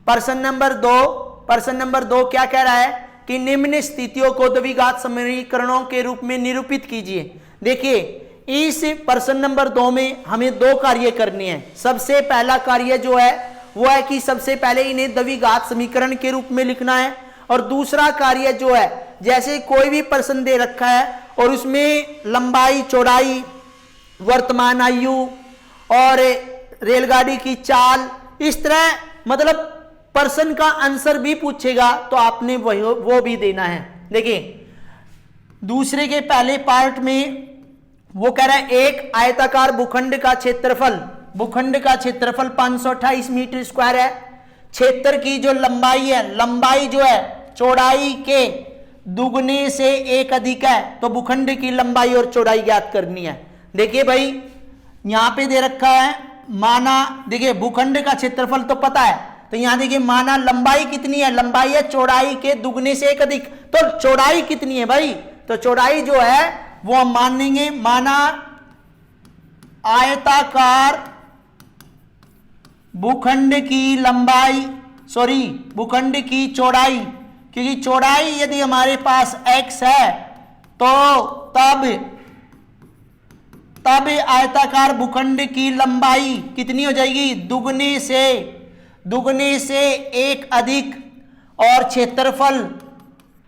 प्रश्न नंबर 2 क्या कह रहा है कि निम्न स्थितियों को द्विघात समीकरणों के रूप में निरूपित कीजिए। देखिए इस प्रश्न नंबर 2 में हमें 2 कार्य करने हैं। सबसे पहला कार्य जो है वो है कि सबसे पहले इन्हें द्विघात समीकरण के रूप में लिखना है, और दूसरा कार्य जो है जैसे कोई भी प्रश्न दे रखा है और उसमें लंबाई, चौड़ाई, वर्तमान आयु और रेलगाड़ी की चाल, इस तरह मतलब प्रश्न का आंसर भी पूछेगा तो आपने वो भी देना है। देखिए दूसरे के पहले पार्ट में वो कह रहा है एक आयताकार भूखंड का क्षेत्रफल 528 मीटर स्क्वायर है। क्षेत्र की जो लंबाई है, लंबाई जो है चौड़ाई के दुगने से 1 अधिक है, तो भूखंड की लंबाई और चौड़ाई ज्ञात करनी है। देखिए भाई यहां पे दे रखा है माना, देखिए भूखंड का क्षेत्रफल तो पता है, तो यहां देखिए माना लंबाई कितनी है, लंबाई है चौड़ाई के दुगने से 1 अधिक, तो चौड़ाई कितनी है भाई, तो चौड़ाई जो है वो हम मानेंगे, माना आयताकार भूखंड की लंबाई, भूखंड की चौड़ाई, क्योंकि चौड़ाई यदि हमारे पास x है तो तब आयताकार भूखंड की लंबाई कितनी हो जाएगी, दुगने से 1 अधिक, और क्षेत्रफल,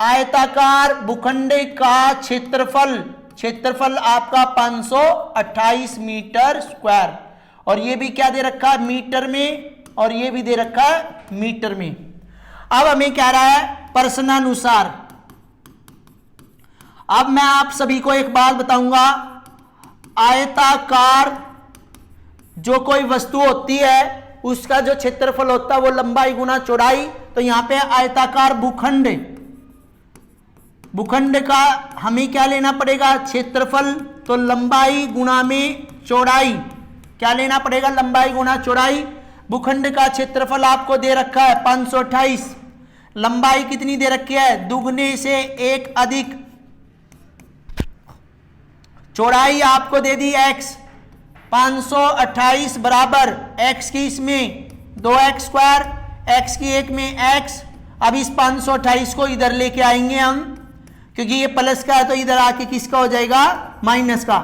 आयताकार भूखंड का क्षेत्रफल आपका 528 मीटर स्क्वायर, और ये भी क्या दे रखा है मीटर में, और ये भी दे रखा है मीटर में। अब हमें कह रहा है प्रश्नानुसार। अब मैं आप सभी को एक बात बताऊंगा, आयताकार जो कोई वस्तु होती है उसका जो क्षेत्रफल होता है वो लंबाई गुना चौड़ाई, तो यहां पे आयताकार भूखंड का हमें क्या लेना पड़ेगा, क्षेत्रफल, तो लंबाई गुना में चौड़ाई, क्या लेना पड़ेगा, लंबाई गुना चौड़ाई। भूखंड का क्षेत्रफल आपको दे रखा है 528, लंबाई कितनी दे रखी है, दुगने से 1 अधिक, चौड़ाई आपको दे दी x, 528 बराबर x की इसमें 2x स्क्वायर, x की एक में x। अब इस 528 को इधर लेके आएंगे हम, क्योंकि ये प्लस का है तो इधर आके किसका हो जाएगा, माइनस का।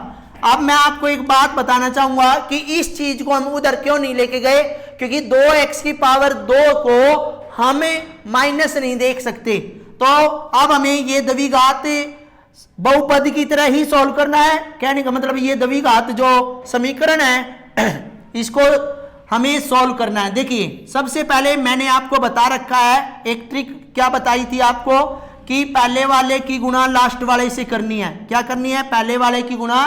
अब मैं आपको एक बात बताना चाहूंगा कि इस चीज को हम उधर क्यों नहीं लेके गए, क्योंकि 2x की पावर 2 को हम माइनस नहीं देख सकते, तो अब हमें ये द्विघात बहुपद की तरह ही सॉल्व करना है। कहने का मतलब ये द्विघात जो समीकरण है इसको हमें सॉल्व करना है। देखिए सबसे पहले मैंने आपको बता रखा है एक ट्रिक, क्या बताई थी आपको कि पहले वाले की गुणा लास्ट वाले से करनी है। क्या करनी है, पहले वाले की गुणा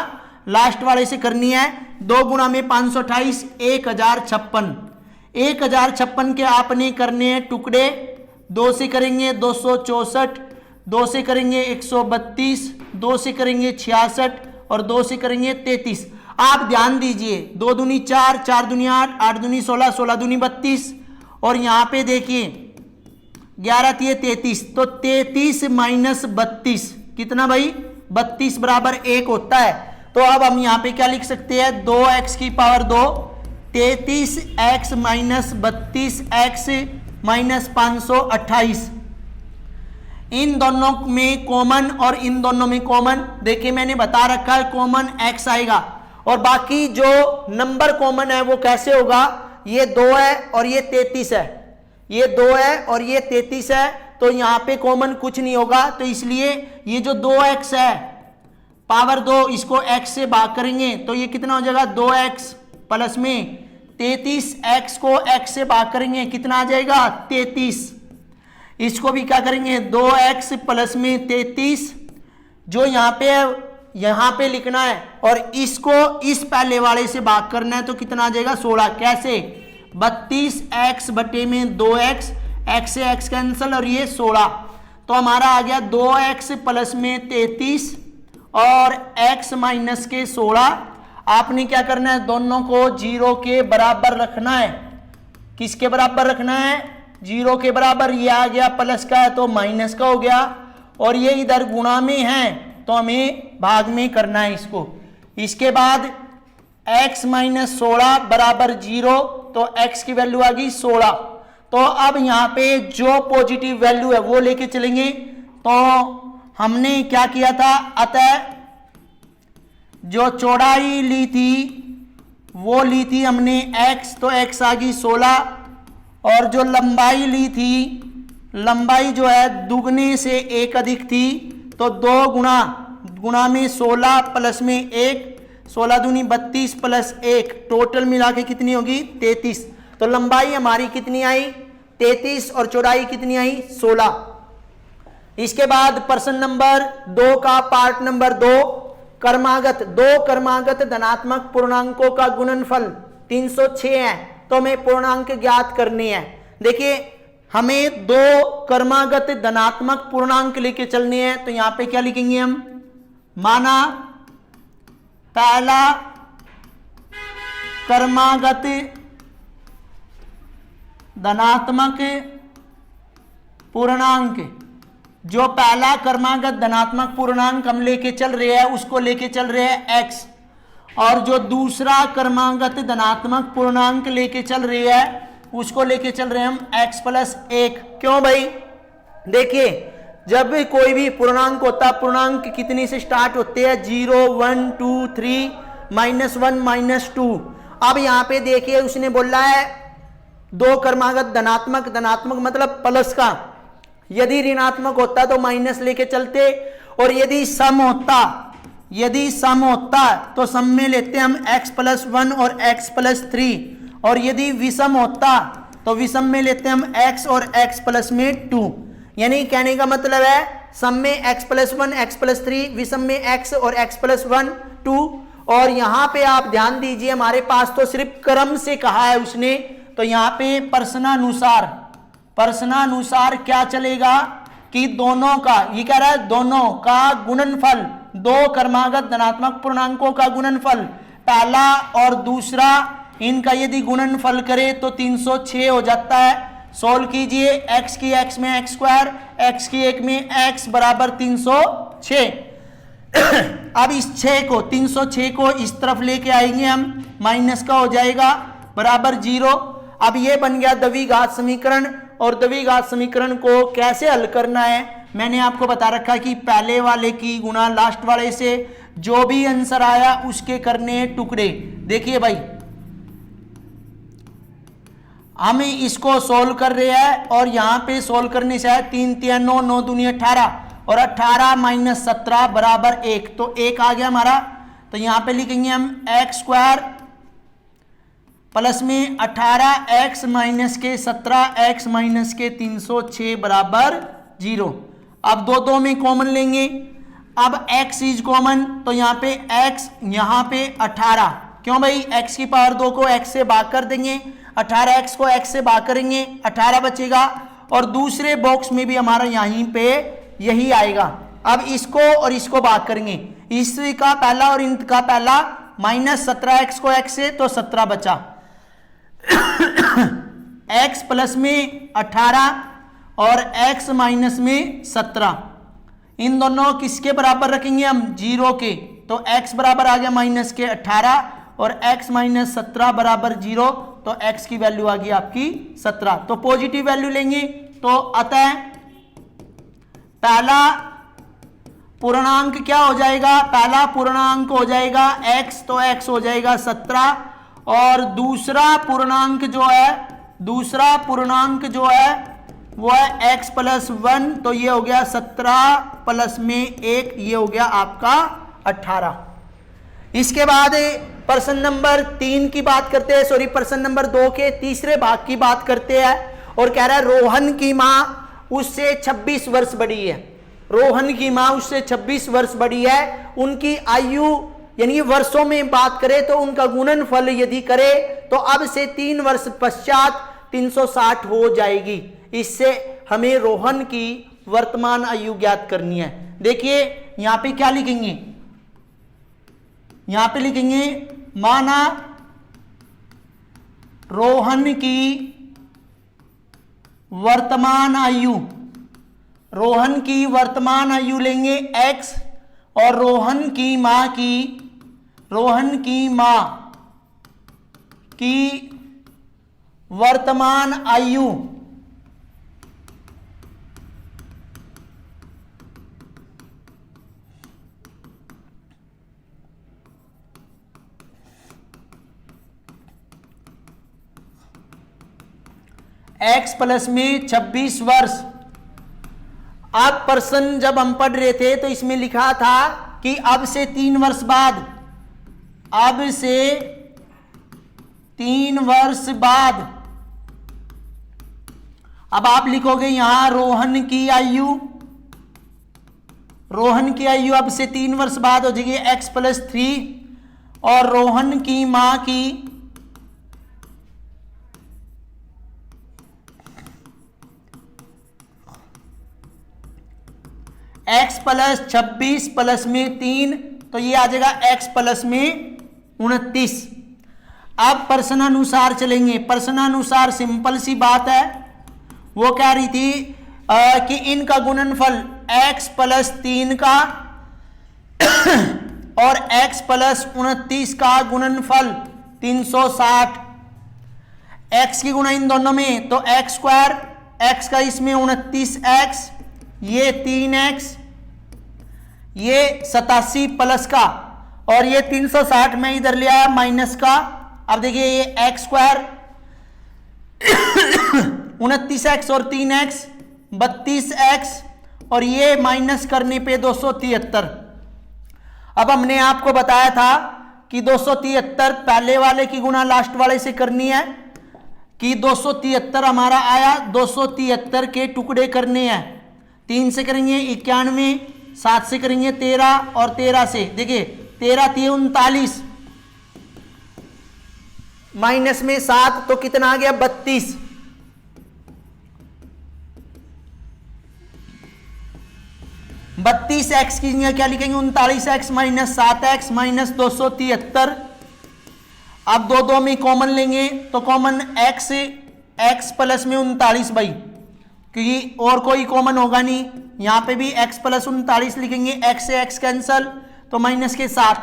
लास्ट वाले से करनी है। 2 गुणा में 528, 1056, 1056 के आपने करने हैं टुकड़े, 2 से करेंगे 264, 2 से करेंगे 132, 2 से करेंगे 66 और 2 से करेंगे 33। आप ध्यान दीजिए, 2 दूनी 4, 4 दूनी 8, 8 दूनी 16, 16 दूनी 32, और यहां पे देखिए 11 तिये 33, तो 33 माइनस 32 कितना भाई, 32 बराबर 1 होता है। तो अब हम यहां पे क्या लिख सकते हैं, 2x की power 2, 33x minus 32x minus 528, इन दोनों में कॉमन और इन दोनों में कॉमन, देखिए मैंने बता रखा है कॉमन x आएगा, और बाकी जो नंबर कॉमन है वो कैसे होगा, ये 2 है और ये 33 है, ये 2 है और ये 33 है, तो यहां पे कॉमन कुछ नहीं होगा, तो इसलिए ये जो 2x है पावर 2 इसको x से भाग करेंगे तो ये कितना हो जाएगा, 2x प्लस में 33x को x से भाग करेंगे कितना आ जाएगा, 33। इसको भी क्या करेंगे, 2x प्लस में 33 जो यहाँ पे लिखना है, और इसको इस पहले वाले से भाग करना है तो कितना आ जाएगा, 16। कैसे, 32x बटे में 2x, x से x कैंसिल और ये 16, तो हमारा आ गया 2x प्लस में 33 और x माइनस के 16। आपने क्या करना है, दोनों को 0 के बराबर रखना है। किसके बराबर रखना है, 0 के बराबर। ये आ गया प्लस का है तो माइनस का हो गया, और ये इधर गुणा में है तो हमें भाग में करना है इसको। इसके बाद x माइनस 16 बराबर 0, तो x की वैल्यू आ गई 16, तो अब यहाँ पे जो पॉजिटिव वैल्यू है वो लेके चलेंगे। तो हमने क्या किया था, अतः जो चौड़ाई ली थी वो ली थी हमने x, तो x आ गई 16, और जो लंबाई ली थी, लंबाई जो है दुगने से एक अधिक थी, तो 2 गुणा में 16 प्लस में 1, 16 दूनी 32 प्लस 1, टोटल मिला के कितनी होगी 33। तो लंबाई हमारी कितनी आई 33 और चौड़ाई कितनी आई 16। इसके बाद प्रश्न नंबर 2 का पार्ट नंबर 2, क्रमागत, 2 क्रमागत धनात्मक पूर्णांकों का गुणनफल 306 है, तो हमें पूर्णांक ज्ञात करनी है। देखिए हमें 2 क्रमागत धनात्मक पूर्णांक लेके चलने हैं, तो यहां पे क्या लिखेंगे हम, माना पहला क्रमागत धनात्मक पूर्णांक, जो पहला क्रमागत धनात्मक पूर्णांक हम लेके चल रहे हैं उसको लेके चल रहे हैं x, और जो दूसरा क्रमागत धनात्मक पूर्णांक लेके चल रही है उसको लेके चल रहे हैं हम x प्लस 1। क्यों भाई, देखिए जब भी कोई भी पूर्णांक होता है, पूर्णांक कितनी से स्टार्ट होते हैं 0 1 2 3 -1 -2। अब यहाँ पे देखिए उसने बोला है 2 क्रमागत धनात्मक, धनात्मक मतलब प्लस का, यदि ऋणात्मक होता तो माइनस लेके चलते, और यदि सम होता तो सम में लेते हम x प्लस 1 और x प्लस 3, और यदि विषम होता तो विषम में लेते हम x और x प्लस में 2। यानी कहने का मतलब है सम में x प्लस 1 x प्लस 3, विषम में x और x प्लस 1 2। और यहाँ पे आप ध्यान दीजिए हमारे पास तो सिर्फ क्रम से कहा है उसने, तो यहाँ पे प्रश्नानुसार क्या चलेगा कि दोनों का, ये कह रहा है दोनों का गुणनफल, 2 क्रमागत धनात्मक पूर्णांकों का गुणनफल, पहला और दूसरा, इनका यदि गुणनफल करे तो 306 हो जाता है। सोल्व कीजिए, x की x में x स्क्वायर, x की 1 में x बराबर 306। अब इस 306 को इस तरफ लेके आएंगे हम, माइनस का हो जाएगा बराबर 0। अब ये बन गया द्विघात समीकरण, और द्विघात समीकरण को कैसे हल करना है मैंने आपको बता रखा कि पहले वाले की गुणा लास्ट वाले से, जो भी आंसर आया उसके करने टुकड़े। देखिए भाई हम इसको सोल्व कर रहे हैं, और यहां पे सोल्व करने से है 3 3 9 9 दूनी 18, और 18 माइनस 17 बराबर 1, तो 1 आ गया हमारा। तो यहां पे लिखेंगे हम x स्क्वायर प्लस में 18x माइनस के 17x माइनस के 306 बराबर 0। अब 2 में कॉमन लेंगे, अब x इज कॉमन, तो यहाँ पे x, यहाँ पे 18, क्यों भाई x की पावर 2 को x से भाग कर देंगे, 18x को x से भाग करेंगे 18 बचेगा, और दूसरे बॉक्स में भी हमारा यहीं पे यही आएगा। अब इसको और इसको भाग करेंगे, इसका पहला और इनका पहला, माइनस 17x को x से, तो 17 बचा। x प्लस में 18 और x माइनस में 17, इन दोनों किसके बराबर रखेंगे हम 0 के, तो x बराबर आ गया माइनस के 18 और x माइनस 17 बराबर 0, तो x की वैल्यू आ गई आपकी 17। तो पॉजिटिव वैल्यू लेंगे, तो अतः पहला पूर्णांक क्या हो जाएगा, पहला पूर्णांक हो जाएगा x, तो x हो जाएगा 17, और दूसरा पूर्णांक जो है वो है x प्लस 1, तो ये हो गया 17 प्लस में 1, ये हो गया आपका 18। इसके बाद प्रश्न नंबर 3 की बात करते हैं, सॉरी प्रश्न नंबर 2 के तीसरे भाग की बात करते हैं, और कह रहा है रोहन की मां उससे 26 वर्ष बड़ी है, रोहन की मां उससे 26 वर्ष बड़ी है, उनकी आयु यानी वर्षों में बात करें तो उनका गुणनफल यदि करे तो अब से 3 वर्ष पश्चात 360 हो जाएगी। इससे हमें रोहन की वर्तमान आयु ज्ञात करनी है। देखिए यहां पे क्या लिखेंगे, यहां पे लिखेंगे माना रोहन की वर्तमान आयु, रोहन की वर्तमान आयु लेंगे x, और रोहन की मां की वर्तमान आयु x प्लस में 26 वर्ष। अब पर्सन जब हम पढ़ रहे थे तो इसमें लिखा था कि अब से 3 वर्ष बाद, अब से 3 वर्ष बाद, अब आप लिखोगे यहां रोहन की आयु, रोहन की आयु अब से 3 वर्ष बाद हो जाएगी x प्लस 3, और रोहन की मां की x प्लस 26 प्लस में 3, तो ये आ जाएगा x प्लस में 29। अब प्रश्नानुसार चलेंगे। प्रश्नानुसार सिंपल सी बात है, वो कह रही थी कि इनका गुणनफल x प्लस 3 का और x प्लस 29 का गुणनफल 360, x की गुणा इन दोनों में तो x स्क्वायर, x का इसमें 29x, ये 3x, ये 87 प्लस का, और ये 360 में इधर ले आया माइनस का। अब देखिए ये x स्क्वायर 29x और 3x 32x, और ये माइनस करने पे 273। अब हमने आपको बताया था कि 273 पहले वाले की गुणा लास्ट वाले से करनी है, कि 273 हमारा आया, 273 के टुकड़े करने हैं। 3 से करेंगे 91, 7 से करेंगे 13, और 13 से देखिए 13 3 39, माइनस में 7 तो कितना आ गया 32। बत्तीस एक्स की जगह क्या लिखेंगे 39x माइनस 7x माइनस 273। अब दो में कॉमन लेंगे तो कॉमन x प्लस में 39 भाई, क्योंकि और कोई कॉमन होगा नहीं। यहां पे भी x प्लस 39 लिखेंगे, x से x कैंसल तो माइनस के 7,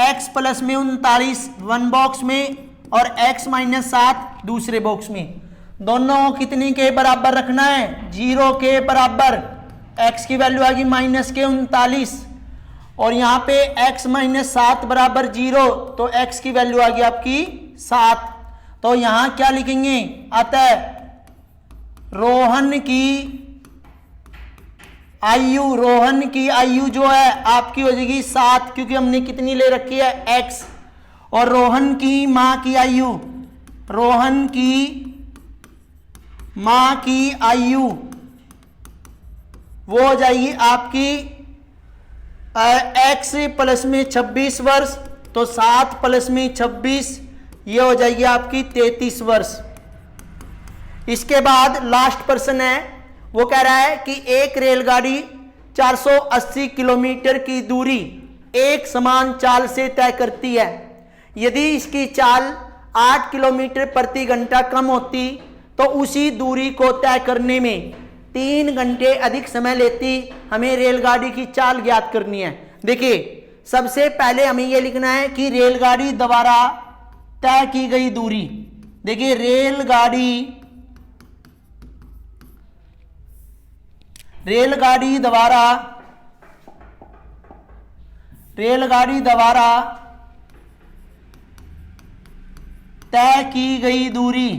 x प्लस में 39 वन बॉक्स में और x माइनस 7 दूसरे बॉक्स में। दोनों कितने के बराबर रखना है, 0 के बराबर। x की वैल्यू आ गई माइनस के 39, और यहां पे x माइनस 7 बराबर 0, तो x की वैल्यू आ गई आपकी 7। तो यहां क्या लिखेंगे, अतः रोहन की आयु जो है आपकी हो जाएगी 7, क्योंकि हमने कितनी ले रखी है x। और रोहन की मां की आयु, रोहन की मां की आयु वो हो जाएगी आपकी x प्लस में 26 वर्ष, तो 7 प्लस में 26 ये हो जाएगी आपकी 33 वर्ष। इसके बाद लास्ट प्रश्न है, वो कह रहा है कि एक रेलगाड़ी 480 किलोमीटर की दूरी एक समान चाल से तय करती है। यदि इसकी चाल 8 किलोमीटर प्रति घंटा कम होती तो उसी दूरी को तय करने में 3 घंटे अधिक समय लेती। हमें रेलगाड़ी की चाल ज्ञात करनी है। देखिए सबसे पहले हमें यह लिखना है कि रेलगाड़ी द्वारा तय की गई दूरी। देखिए रेलगाड़ी द्वारा तय की गई दूरी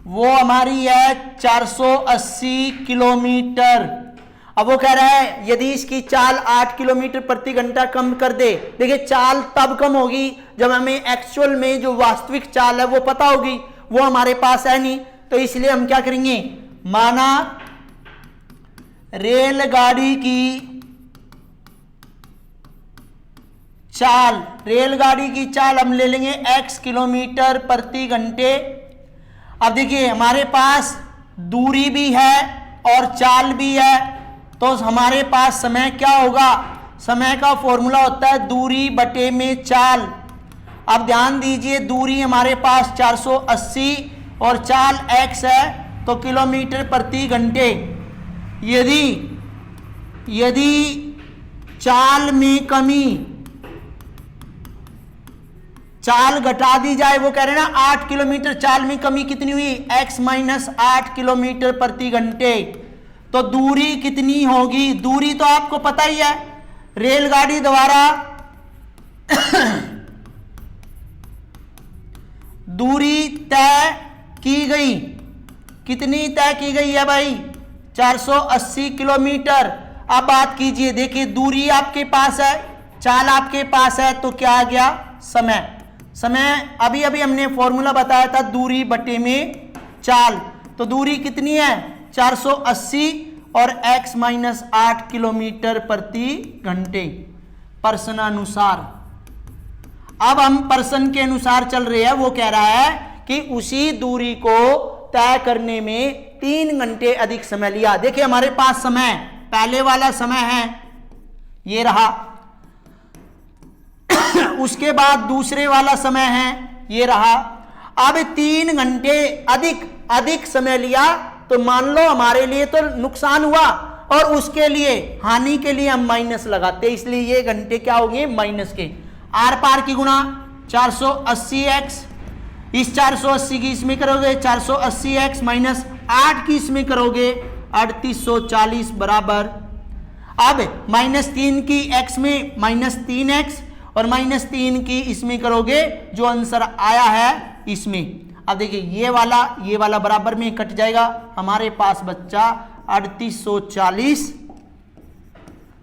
वो हमारी है 480 किलोमीटर। अब वो कह रहा है यदि इसकी चाल 8 किलोमीटर प्रति घंटा कम कर दे। देखिए चाल तब कम होगी जब हमें एक्चुअल में जो वास्तविक चाल है वो पता होगी, वो हमारे पास है नहीं। तो इसलिए हम क्या करेंगे, माना रेलगाड़ी की चाल हम ले लेंगे x किलोमीटर प्रति घंटे। अब देखिए हमारे पास दूरी भी है और चाल भी है, तो हमारे पास समय क्या होगा, समय का फॉर्मूला होता है दूरी बटे में चाल। अब ध्यान दीजिए दूरी हमारे पास 480 और चाल x है तो किलोमीटर प्रति घंटे। यदि चाल में कमी, चाल घटा दी जाए, वो कह रहे हैं ना 8 किलोमीटर, चाल में कमी कितनी हुई x माइनस 8 किलोमीटर प्रति घंटे, तो दूरी कितनी होगी। दूरी तो आपको पता ही है, रेलगाड़ी दूरी तय की गई, कितनी तय की गई है भाई? 480 किलोमीटर। अब बात कीजिए, देखिए दूरी आपके पास है, चाल आपके पास है, तो क्या आ गया? समय। समय अभी अभी हमने फॉर्मूला बताया था, दूरी बटे में चाल। तो दूरी कितनी है? 480 और x माइनस 8 किलोमीटर प्रति घंटे पर्सनानुसार। अब हम पर्सन के अनुसार चल रहे हैं। वो कह रहा है कि उसी दूरी को तय करने में 3 घंटे अधिक समय लिया। देखिए हमारे पास समय, पहले वाला समय है ये रहा, उसके बाद दूसरे वाला समय है ये रहा। अब 3 घंटे अधिक समय लिया, तो मान लो हमारे लिए तो नुकसान हुआ और उसके लिए, हानि के लिए हम माइनस लगाते, इसलिए ये घंटे क्या होंगे? माइनस के। आर पार की गुणा 480x, इस 480 की इसमें करोगे 480x माइनस 8 की इसमें करोगे 3840 बराबर। अब -3 की x में -3x और -3 की इसमें करोगे, जो आंसर आया है इसमें। अब देखिए ये वाला बराबर में कट जाएगा, हमारे पास बच्चा 3840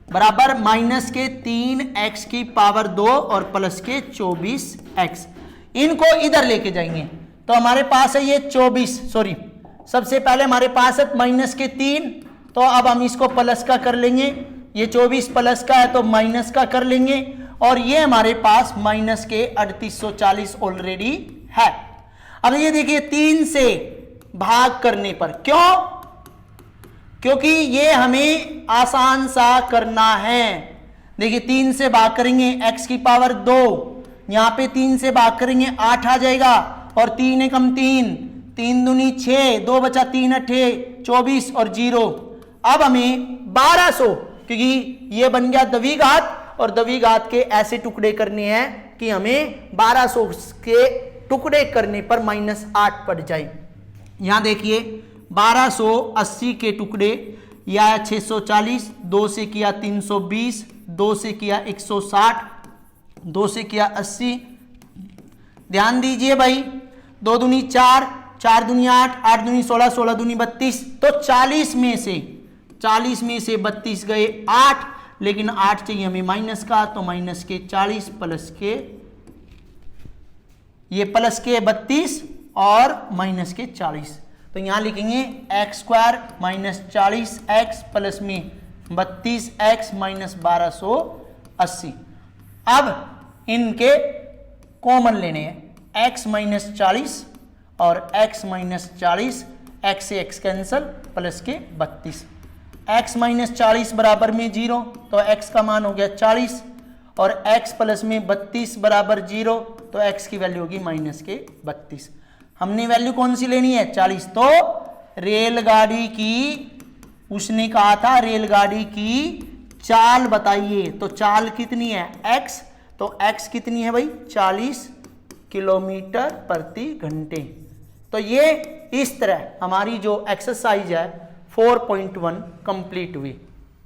बराबर माइनस के 3x की पावर 2 और प्लस के 24x। इनको इधर लेके जाएंगे तो हमारे पास है ये 24, सॉरी सबसे पहले हमारे पास है माइनस के 3, तो अब हम इसको प्लस का कर लेंगे। ये 24 प्लस का है तो माइनस का कर लेंगे, और ये हमारे पास माइनस के 3840 ऑलरेडी है। अब ये देखिए 3 से भाग करने पर, क्यों? क्योंकि ये हमें आसान सा करना है। देखिए 3 से भाग करेंगे x की पावर 2, यहां पे 3 से भाग करेंगे 8 आ जाएगा, और 3 एकम 3, 3 दूनी 6, 2 बचा 3 अठे 24 और 0। अब हमें 1200, क्योंकि ये बन गया द्विघात, और द्विघात के ऐसे टुकड़े करने हैं कि हमें 1200 के टुकड़े करने पर -8 पड़ जाए। यहां देखिए 1280 के टुकड़े, या 640, 2 से किया 320, 2 से किया 160, 2 से किया 80। ध्यान दीजिए भाई, 2 दूनी 4, 4 दूनी 8, 8 दूनी 16, 16 दूनी 32, तो 40 में से 32 गए 8, लेकिन 8 चाहिए हमें माइनस का, तो माइनस के 40 प्लस के, ये प्लस के 32 और माइनस के 40, तो यहां लिखेंगे x² माइनस 40x प्लस में 32x माइनस 1280। अब इनके कॉमन लेने हैं, x माइनस 40 और x माइनस 40, x से x कैंसल, प्लस के 32, x माइनस 40 बराबर में 0, तो x का मान हो गया 40, और x प्लस में 32 बराबर 0, तो x की वैल्यू होगी माइनस के 32। हमने वैल्यू कौन सी लेनी है? 40। तो रेलगाड़ी की, उसने कहा था रेलगाड़ी की चाल बताइए, तो चाल कितनी है? x, तो x कितनी है भाई? 40 किलोमीटर प्रति घंटे। तो ये इस तरह हमारी जो एक्सरसाइज है 4.1 कंप्लीट हुई।